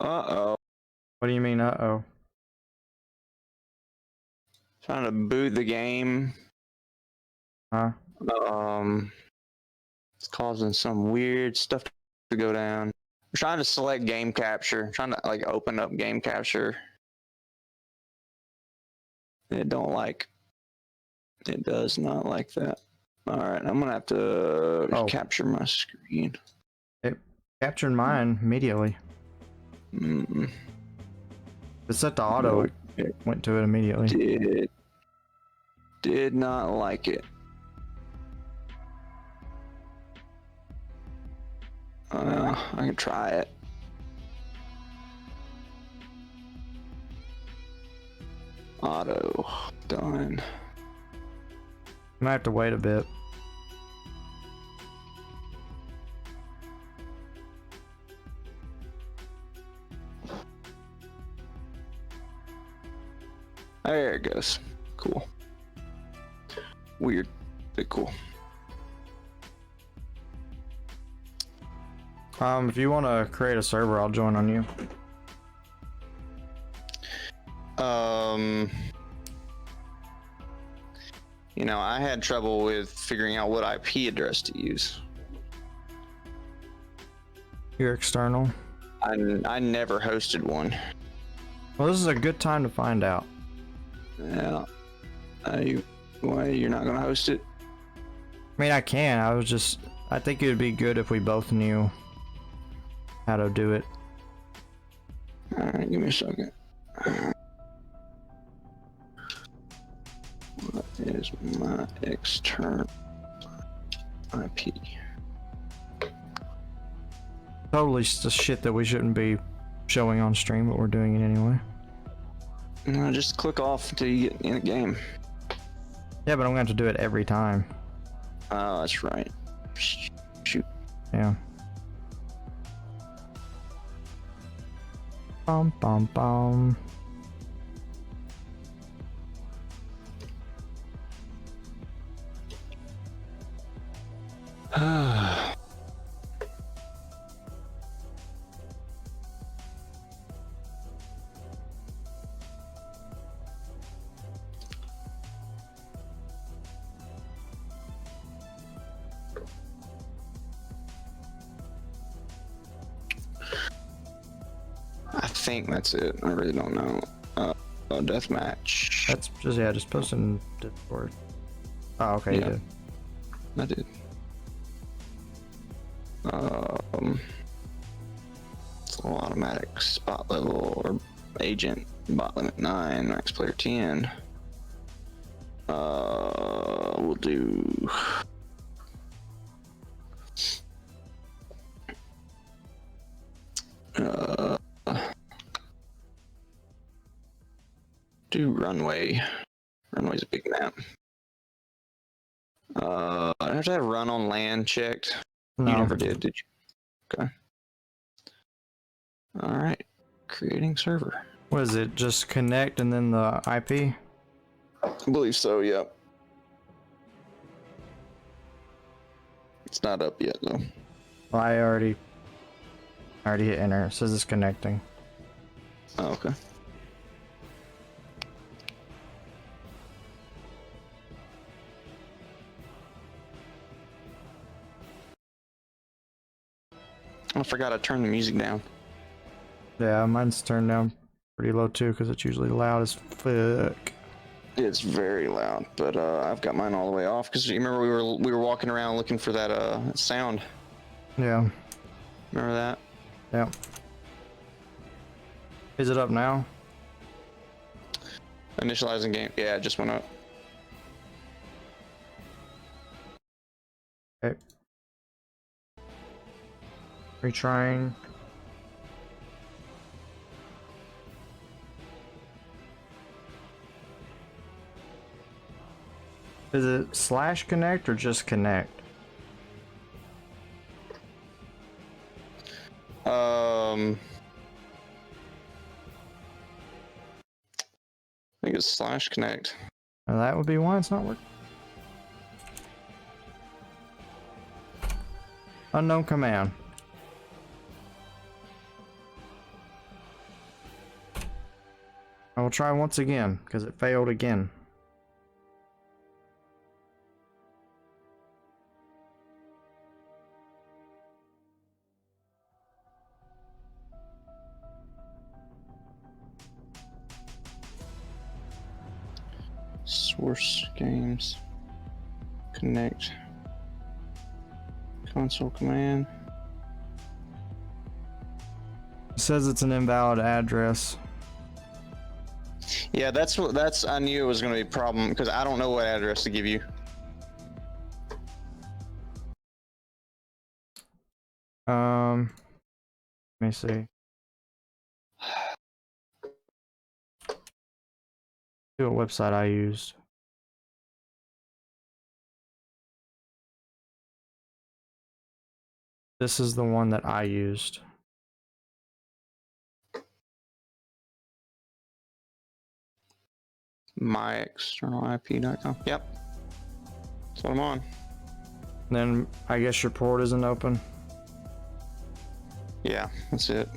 Uh-oh. What do you mean, uh-oh? Trying to boot the game. Huh? It's causing some weird stuff to go down. I'm trying to select game capture. I'm trying to like open up game capture. It does not like that. All right, I'm gonna have to capture my screen. It captured mine immediately. Mm-mm. It's set to auto. Nope. It went to it immediately. Did not like it. I can try it. Auto done. Might have to wait a bit. There it goes. Cool. Weird, but cool. If you want to create a server, I'll join on you. You know, I had trouble with figuring out what IP address to use. You're external. I never hosted one. Well, this is a good time to find out. Yeah. Why you're not gonna host it? I mean, I can. I think it would be good if we both knew how to do it. Alright, give me a second. What is my external IP? Totally just shit that we shouldn't be showing on stream, but we're doing it anyway. No, just click off until you get in the game. Yeah, but I'm going to have to do it every time. Oh, that's right. Shoot. Yeah. Bum bum bum. I think that's it. I really don't know. Deathmatch. That's just post in Discord. Oh, okay, Yeah. you did. I did. It's all automatic. Spot level or agent. Bot limit 9. Max player 10. We'll do. Do runway. Runway's a big map. I have to have run on land checked. No. You never did you? Okay. All right. Creating server. What is it? Just connect and then the IP? I believe so, yep. It's not up yet, though. Well, I already hit enter. It says it's connecting. Oh, okay. I forgot to turn the music down. Yeah, mine's turned down pretty low too, because it's usually loud as fuck. It's very loud, but I've got mine all the way off because you remember we were walking around looking for that sound. Yeah. Remember that? Yeah. Is it up now? Initializing game. Yeah, it just went up. Okay. Retrying. Is it /connect or just connect? I think it's /connect. Now that would be why it's not working. Unknown command. I will try once again, because it failed again. Source games. Connect. Console command. It says it's an invalid address. Yeah, I knew it was going to be a problem because I don't know what address to give you. Let me see. See what website I used. This is the one that I used. myexternalip.com. Yep. That's what I'm on. Then I guess your port isn't open. Yeah, that's it.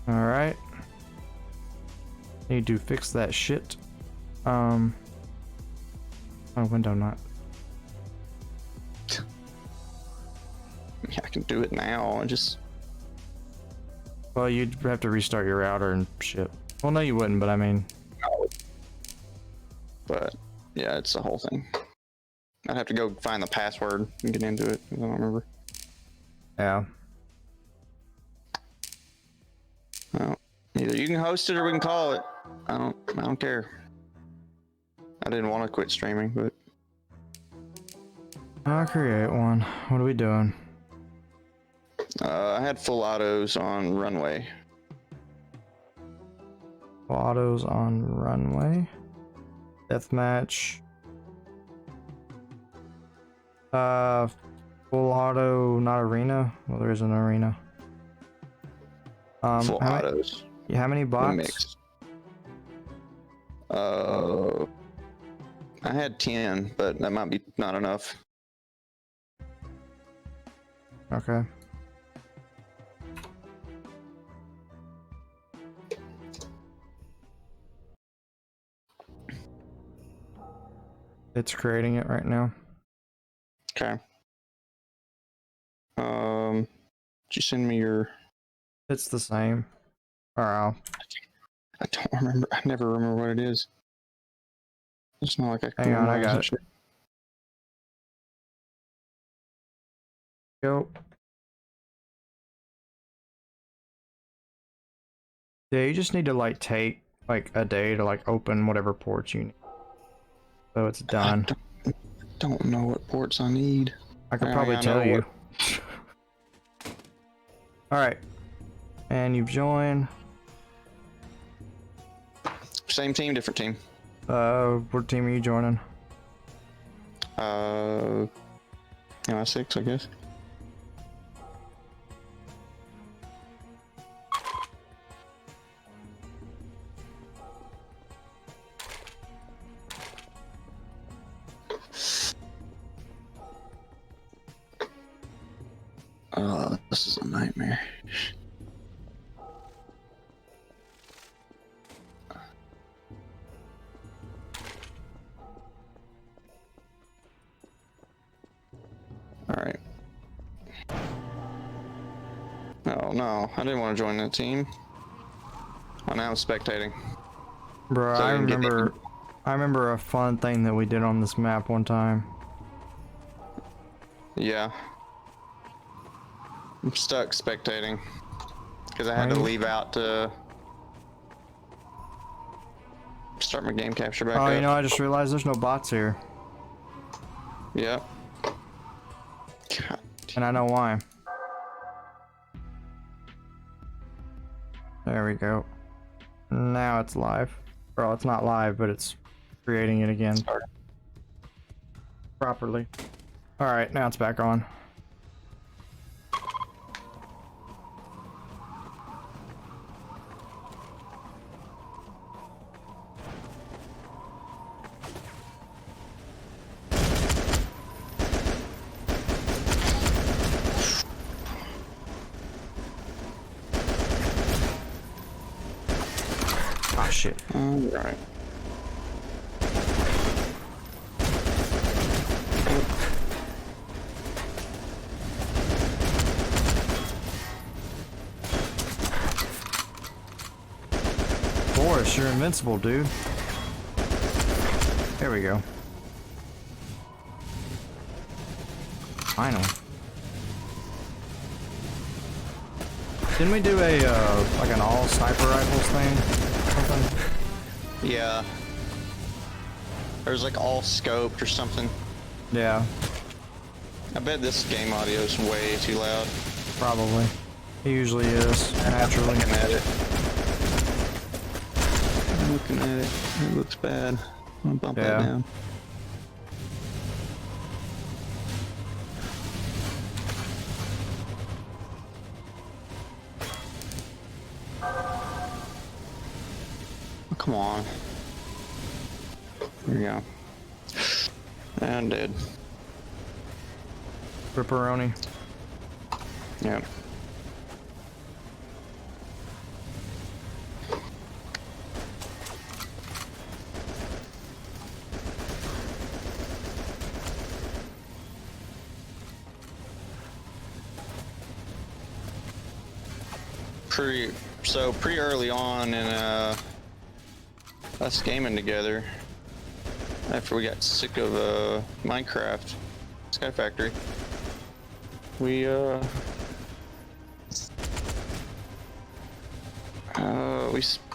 Alright. Need to fix that shit. Oh, window not. Yeah, I can do it now. Well, you'd have to restart your router and shit. Well, no, you wouldn't, but I mean. But yeah, it's the whole thing. I'd have to go find the password and get into it. I don't remember. Yeah. Well, either you can host it or we can call it. I don't care. I didn't want to quit streaming, but I'll create one. What are we doing? I had full autos on runway. Autos on runway. Deathmatch. Full auto, not arena. Well, there is an arena. Full autos. How many bots? Mixed. I had 10, but that might be not enough. Okay. It's creating it right now. Okay. Did you send me your? It's the same. I don't remember. I never remember what it is. It's not like I can. Hang on, I got it. Go. Yeah, you just need to like take like a day to like open whatever ports you need. So it's done. I don't know what ports I need. I could probably tell you. Alright. And you've joined. Same team, different team. What team are you joining? MI6, I guess. Oh, this is a nightmare. Alright. Oh no, I didn't want to join that team. Oh, now I'm spectating. Bro, So I remember a fun thing that we did on this map one time. Yeah. I'm stuck spectating. Because I had to leave out to start my game capture back up. Oh, you know, I just realized there's no bots here. Yep. God. And I know why. There we go. Now it's live. Well, it's not live, but it's creating it again. Sorry. Properly. Alright, now it's back on. Ah, shit. Alright. Boris, you're invincible, dude. There we go. Finally. Didn't we do a, like an all sniper rifles thing? Something? Yeah. There's like all scoped or something. Yeah, I bet this game audio is way too loud. probably. It usually is, naturally. Looking at it. I'm looking at it. It looks bad. I'm gonna bump that Yeah. down. Oh, come on. There we go. And dead. Ripperoni. Yeah. Pretty early on in us gaming together, after we got sick of Minecraft Sky Factory, we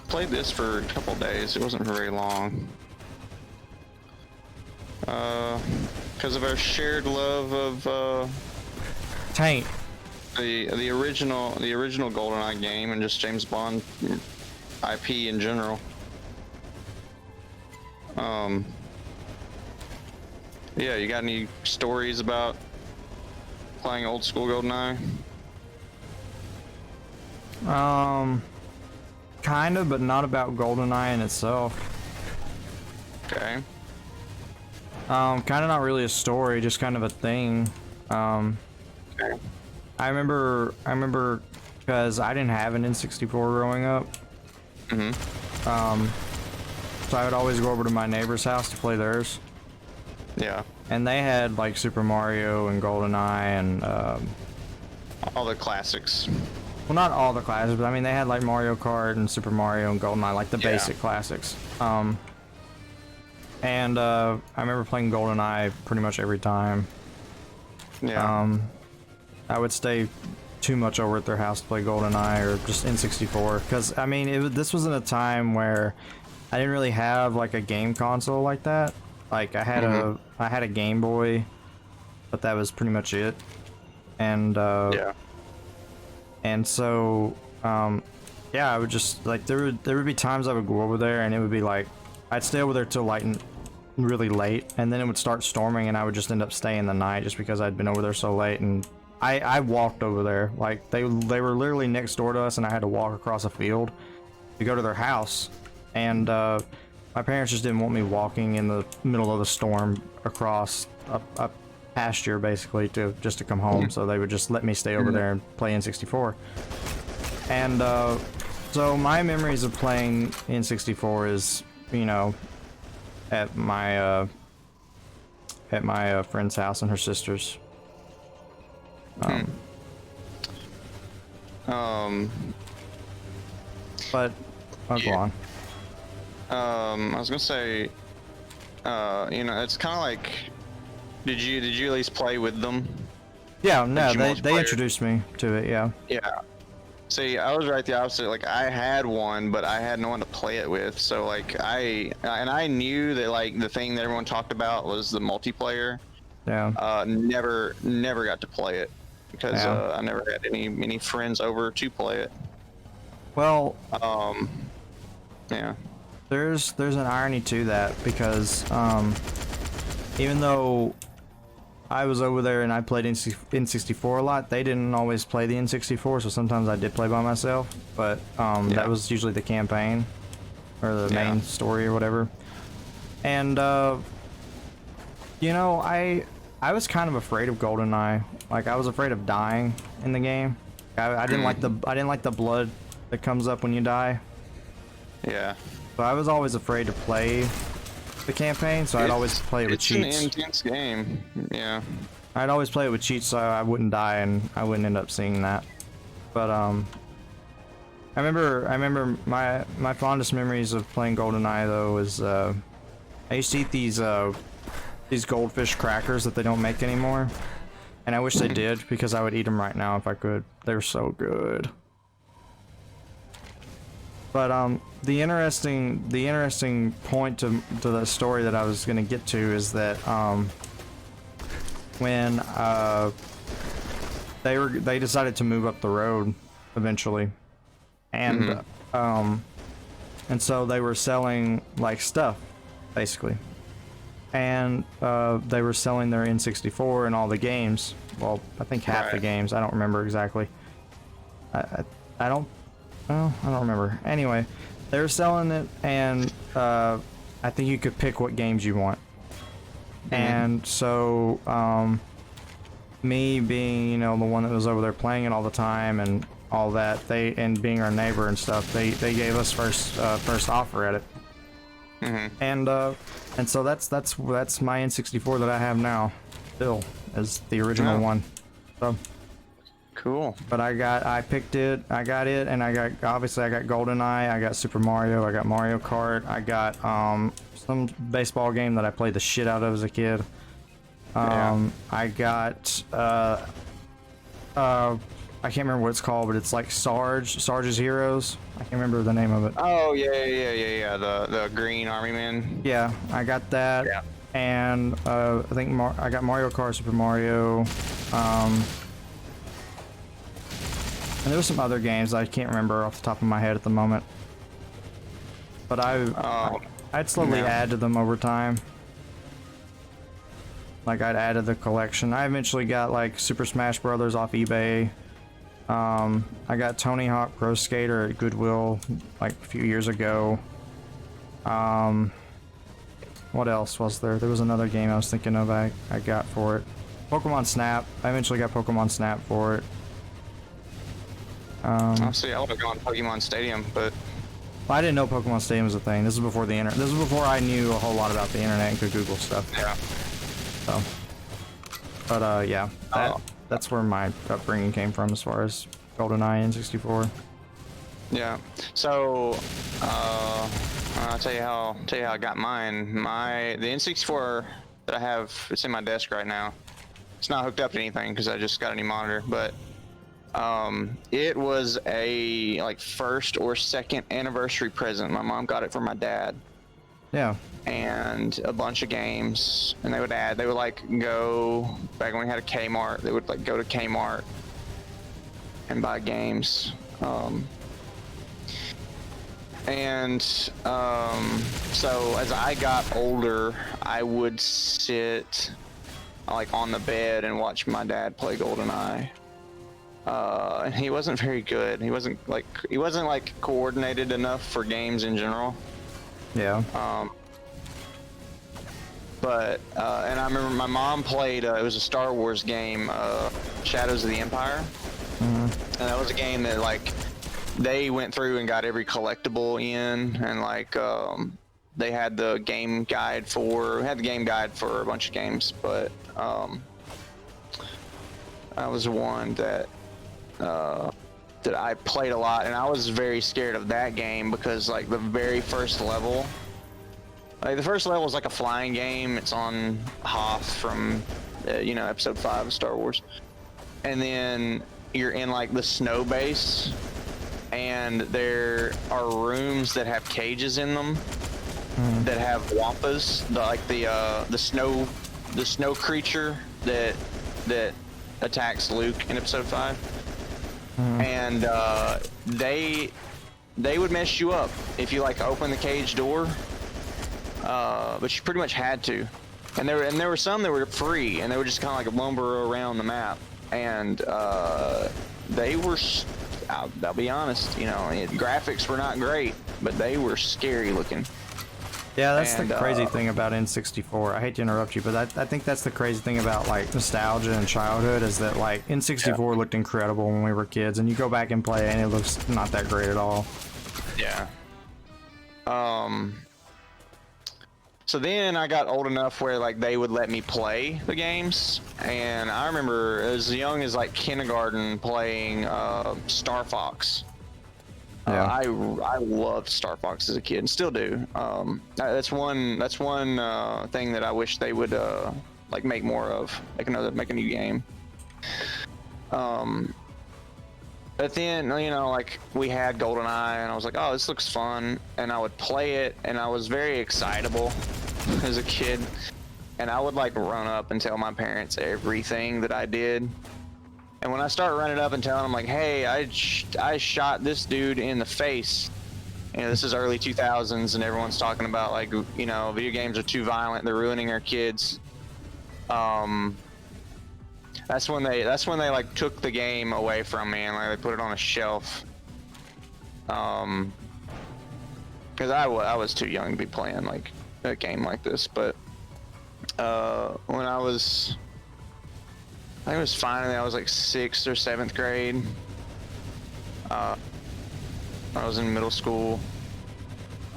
played this for a couple days. It wasn't very long. Because of our shared love of Taint. the original GoldenEye game and just James Bond IP in general. Yeah, you got any stories about playing old school GoldenEye? Kind of, but not about GoldenEye in itself. Okay. Kind of not really a story, just kind of a thing. Okay. I remember because I didn't have an N64 growing up. So I would always go over to my neighbor's house to play theirs. Yeah. And they had like Super Mario and GoldenEye and All the classics. well, not all the classics, but I mean they had like Mario Kart and Super Mario and GoldenEye, like the basic classics. And I remember playing GoldenEye pretty much every time. Yeah. I would stay too much over at their house to play GoldenEye or just N64, because I mean this was in a time where I didn't really have like a game console like that. Like I had a Game Boy, but that was pretty much it. And Yeah. and so yeah, I would just like there would be times I would go over there and it would be like I'd stay over there till like really late, and then it would start storming and I would just end up staying the night just because I'd been over there so late. And I walked over there, like they were literally next door to us, and I had to walk across a field to go to their house. And my parents just didn't want me walking in the middle of the storm across a pasture basically to come home, so they would just let me stay over there and play N64. And so my memories of playing N64 is, you know, at my friend's house and her sister's. But go on. I was gonna say, you know, it's kind of like, did you at least play with them? Yeah, no, Did you they multiplayer? introduced me to it. Yeah. Yeah. See, I was right the opposite. Like, I had one, but I had no one to play it with. So, like, I knew that, like, the thing that everyone talked about was the multiplayer. Yeah. Never got to play it because Yeah. I never had any friends over to play it. Well, Yeah. there's an irony to that, because even though I was over there and I played N64 a lot, they didn't always play the N64, so sometimes I did play by myself, but that was usually the campaign or the main story or whatever. And you know, I was kind of afraid of GoldenEye. Like, I was afraid of dying in the game. I didn't like the blood that comes up when you die. Yeah. So I was always afraid to play the campaign, so I'd always play it with cheats. It's an intense game. Yeah. I'd always play it with cheats so I wouldn't die and I wouldn't end up seeing that. But I remember my fondest memories of playing GoldenEye though was I used to eat these goldfish crackers that they don't make anymore, and I wish they did because I would eat them right now if I could. They're so good. But the interesting point to the story that I was gonna get to is that when they decided to move up the road eventually, and and so they were selling like stuff basically, and they were selling their N64 and all the games. Well, I think half the games. I don't remember exactly. I don't. Well, I don't remember. Anyway, they were selling it, and I think you could pick what games you want. And so, me being, you know, the one that was over there playing it all the time and all that, and being our neighbor and stuff, they gave us first offer at it. And so that's my N64 that I have now, still, as the original one. So. Cool. But I got it, and obviously I got GoldenEye, I got Super Mario, I got Mario Kart, I got some baseball game that I played the shit out of as a kid. I got I can't remember what it's called, but it's like Sarge's Heroes. I can't remember the name of it. Oh yeah. The Green Army Man. Yeah, I got that. Yeah. And I think I got Mario Kart, Super Mario. And there were some other games I can't remember off the top of my head at the moment. But I'd slowly add to them over time. Like I'd added the collection. I eventually got like Super Smash Brothers off eBay. I got Tony Hawk Pro Skater at Goodwill like a few years ago. What else was there? There was another game I was thinking of I got for it. Pokemon Snap. I eventually got Pokemon Snap for it. Honestly, I would have gone Pokemon Stadium, but I didn't know Pokemon Stadium was a thing. This is before the internet. This is before I knew a whole lot about the internet and could Google stuff. yeah. So, but yeah, that's where my upbringing came from as far as GoldenEye and 64. Yeah. So, I'll tell you how I got mine. The N64 that I have, it's in my desk right now. It's not hooked up to anything because I just got a new monitor, but it was a like first or second anniversary present. My mom got it for my dad. Yeah. And a bunch of games, and they would like go back when we had a Kmart. They would like go to Kmart and buy games. So as I got older, I would sit like on the bed and watch my dad play GoldenEye. And he wasn't very good. He wasn't like coordinated enough for games in general. Yeah. But and I remember my mom played. It was a Star Wars game, Shadows of the Empire. And that was a game that like they went through and got every collectible in, and like they had the game guide for a bunch of games, but that was one that I played a lot, and I was very scared of that game because like the very first level, is like a flying game. It's on Hoth from episode 5 of Star Wars, and then you're in like the snow base, and there are rooms that have cages in them that have wampas, the snow creature that attacks Luke in episode 5. And they would mess you up if you like open the cage door, but you pretty much had to. And there were some that were free, and they would just kind of like lumber around the map, and they were, I'll be honest, graphics were not great, but they were scary looking. Yeah, that's the crazy thing about N64. I hate to interrupt you, but I think that's the crazy thing about like nostalgia and childhood is that like N64 looked incredible when we were kids, and you go back and play it and it looks not that great at all. Yeah. So then I got old enough where like they would let me play the games, and I remember as young as like kindergarten playing Star Fox. Yeah. I loved Star Fox as a kid and still do. That's one thing that I wish they would like make more of, make a new game. But then, you know, like we had GoldenEye, and I was like, oh, this looks fun, and I would play it, and I was very excitable as a kid, and I would like run up and tell my parents everything that I did. And when I start running up and telling them like, hey, I shot this dude in the face, you know, this is early 2000s, and everyone's talking about like, you know, video games are too violent, they're ruining our kids. That's when they like took the game away from me and like they put it on a shelf. Because I was too young to be playing like a game like this. But when I think it was finally, I was like 6th or 7th grade. I was in middle school,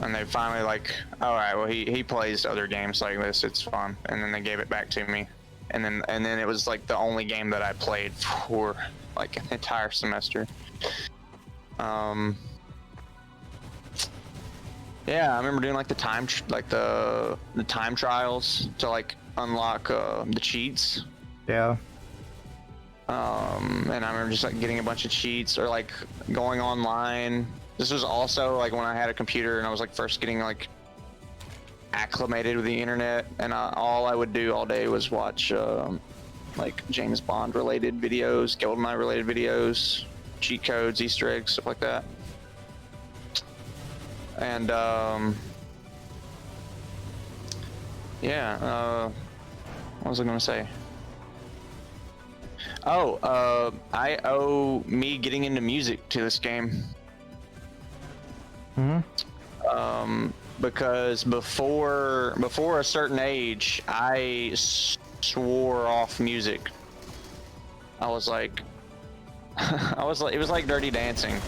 and they finally like, all right, well he plays other games like this, it's fun, and then they gave it back to me. And then it was like the only game that I played for like an entire semester. Yeah, I remember doing like the time trials to like unlock the cheats. Yeah. And I remember just like getting a bunch of cheats or like going online. This was also like when I had a computer and I was like first getting like acclimated with the internet, and all I would do all day was watch like James Bond related videos, GoldenEye related videos, cheat codes, Easter eggs, stuff like that. And yeah, what was I gonna say? Oh, I owe me getting into music to this game. Because before a certain age, I swore off music. I was like, it was like Dirty Dancing.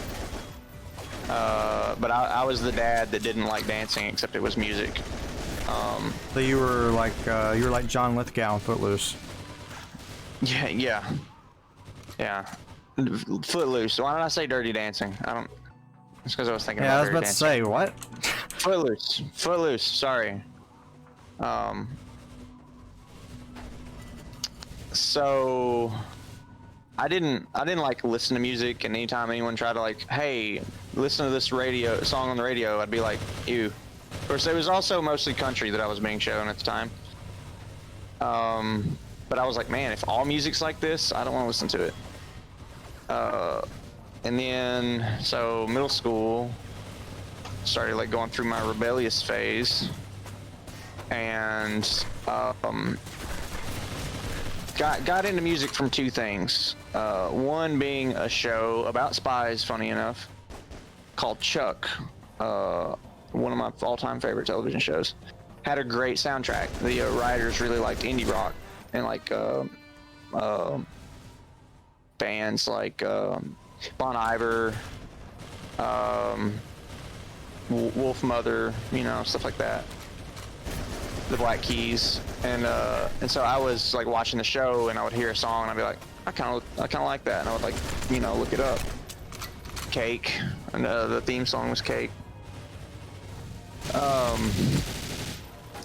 But I was the dad that didn't like dancing, except it was music. So you were like John Lithgow in Footloose. Yeah. Footloose. Why did I say Dirty Dancing? I don't. It's because I was thinking. Yeah, I about was about to say what? Footloose. Sorry. So I didn't like listen to music, and anytime anyone tried to like, hey, listen to this song on the radio, I'd be like, ew. Of course, it was also mostly country that I was being shown at the time. But I was like, man, if all music's like this, I don't want to listen to it. And then, so middle school, started like going through my rebellious phase, and got into music from two things. One being a show about spies, funny enough, called Chuck. One of my all-time favorite television shows. Had a great soundtrack. The writers really liked indie rock and like bands like Bon Iver, Wolf Mother, you know, stuff like that. The Black Keys, and so I was like watching the show, and I would hear a song, and I'd be like, I kind of like that, and I would like, you know, look it up. Cake, and the theme song was Cake.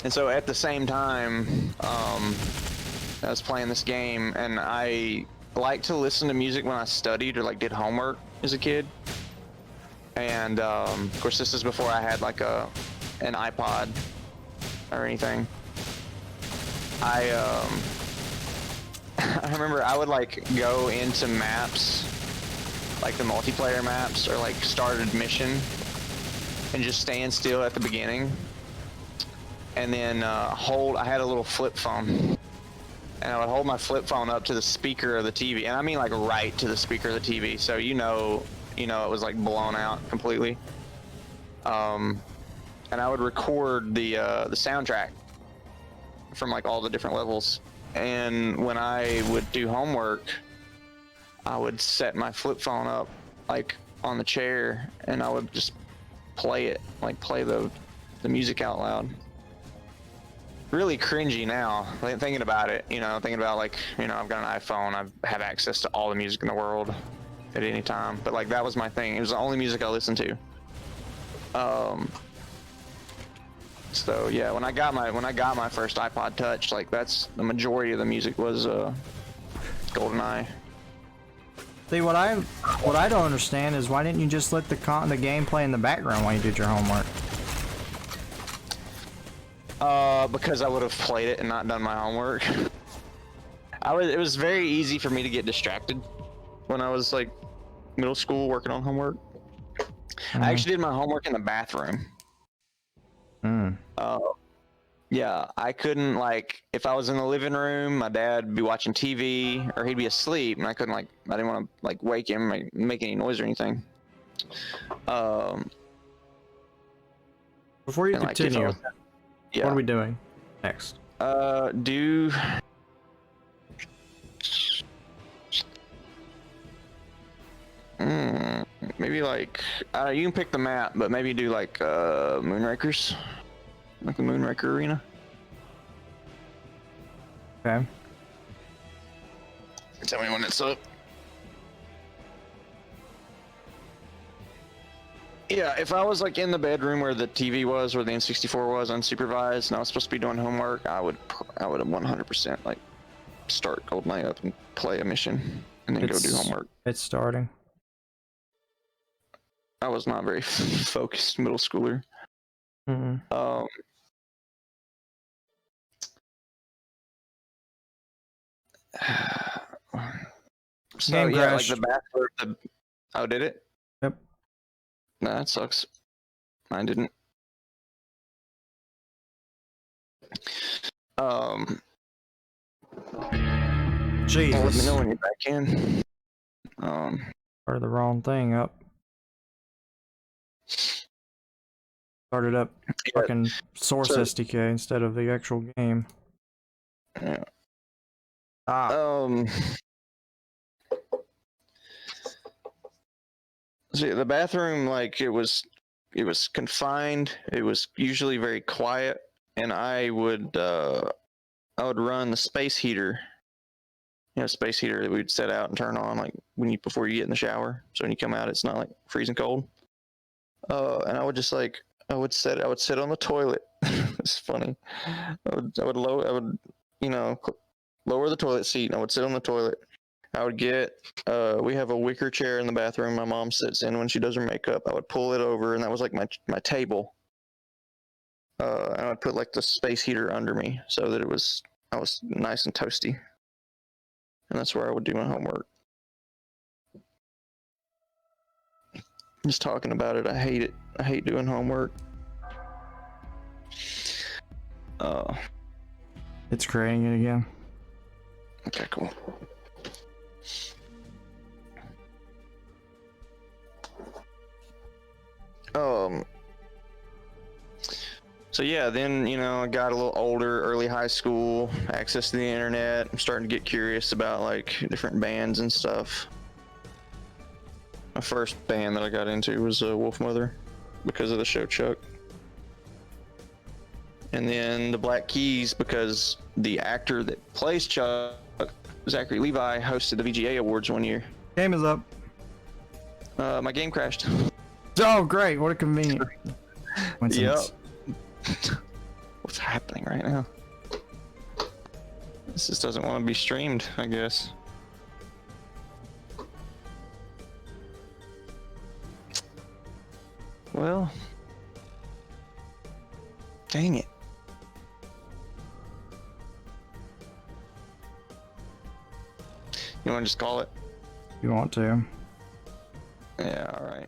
And so at the same time, I was playing this game, and I liked to listen to music when I studied or like did homework as a kid. And of course, this is before I had like an iPod or anything. I I remember I would like go into maps, like the multiplayer maps, or like started mission, and just stand still at the beginning, and then I had a little flip phone, and I would hold my flip phone up to the speaker of the TV, and I mean like right to the speaker of the TV, so you know it was like blown out completely. And I would record the soundtrack from like all the different levels, and when I would do homework, I would set my flip phone up like on the chair, and I would just play it, like play the music out loud. Really cringy now, like, thinking about it. You know, thinking about like, you know, I've got an iPhone, I have access to all the music in the world at any time. But like that was my thing. It was the only music I listened to. So yeah, when I got my first iPod Touch, like that's the majority of the music was GoldenEye. See, what I don't understand is why didn't you just let the game play in the background while you did your homework? Because I would have played it and not done my homework. It was very easy for me to get distracted when I was like middle school working on homework. I actually did my homework in the bathroom. Yeah, I couldn't, like, if I was in the living room, my dad would be watching TV or he'd be asleep and I couldn't, like, I didn't want to like wake him, make any noise or anything. Before you and, like, continue, yeah. what are we doing next? Do maybe like you can pick the map, but maybe do like Moonrakers, like the Moonraker arena. Okay. Tell me when it's up. Yeah, if I was like in the bedroom where the TV was, where the N64 was, unsupervised, and I was supposed to be doing homework, I would have 100% like start GoldenEye up and play a mission, and then go do homework. It's starting. I was not very focused middle schooler. So Game yeah, crashed. like the bathroom. Oh, did it? Yep. Nah, that sucks. Mine didn't. Jesus. Let me know when you're back in. Started the wrong thing up. Started up fucking source SDK instead of the actual game. Yeah. Ah. See, the bathroom, like, it was confined. It was usually very quiet, and I would run the space heater. You know, space heater that we'd set out and turn on, like before you get in the shower. So when you come out, it's not like freezing cold. And I would just like I would sit on the toilet. It's funny. I would you know, lower the toilet seat and I would sit on the toilet. I would get we have a wicker chair in the bathroom my mom sits in when she does her makeup. I would pull it over and that was like my table. And I would put like the space heater under me so that I was nice and toasty. And that's where I would do my homework. Just talking about it, I hate it. I hate doing homework. It's creating it again. Okay, cool. So yeah, then, you know, I got a little older, early high school, access to the internet. I'm starting to get curious about like different bands and stuff. My first band that I got into was Wolfmother because of the show Chuck. And then the Black Keys because the actor that plays Chuck, Zachary Levi, hosted the VGA Awards one year. Game is up. My game crashed. Oh, great. What a convenient coincidence. Yep. What's happening right now? This just doesn't want to be streamed, I guess. Well, dang it. You want to just call it? You want to? Yeah, all right.